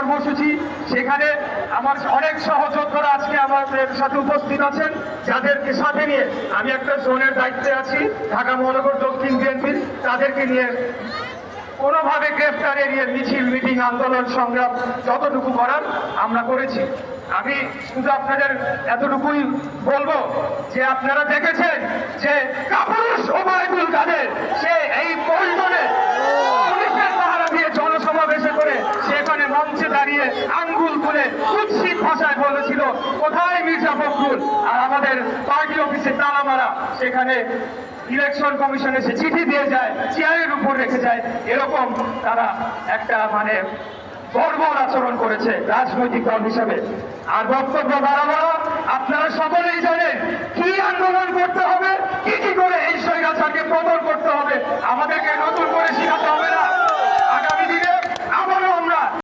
কর্মসূচি, সেখানে আমার অনেক সহযোদ্ধারা আজকে আমাদের সাথে উপস্থিত আছেন, যাদেরকে সাথে নিয়ে আমি একটা জোনের দায়িত্বে আছি ঢাকা মহানগর দক্ষিণ বিএনপির। তাদেরকে নিয়ে কোনোভাবে গ্রেফতার এড়িয়ে মিছিল, মিটিং, আন্দোলন, সংগ্রাম যতটুকু করার আমরা করেছি। আমি শুধু আপনাদের এতটুকুই বলবো যে আপনারা দেখেছেন যে কাপুরুষ ওবায়দুল কাদের সে এই পল্টনে পুলিশের পাহারা দিয়ে জনসমাবেশে করে সেখানে মঞ্চে দাঁড়িয়ে আঙ্গুল তুলে কুৎসিত ভাষায় বলেছিল কোথায় মির্জা ফখরুল, আর আমাদের পার্টি অফিসে তালা মারা, সেখানে ইলেকশন কমিশনে সে চিঠি দিয়ে যায়, চেয়ারের উপর রেখে যায়। এরকম তারা একটা বর্বর আচরণ করেছে রাজনৈতিক দল হিসাবে। আর বক্তব্য বাড়াবো, আপনারা সকলেই জানেন কি আন্দোলন করতে হবে, কি কি করে এই স্বৈরাচারকে পতন করতে হবে। আমাদেরকে নতুন করে শেখাতে হবে না।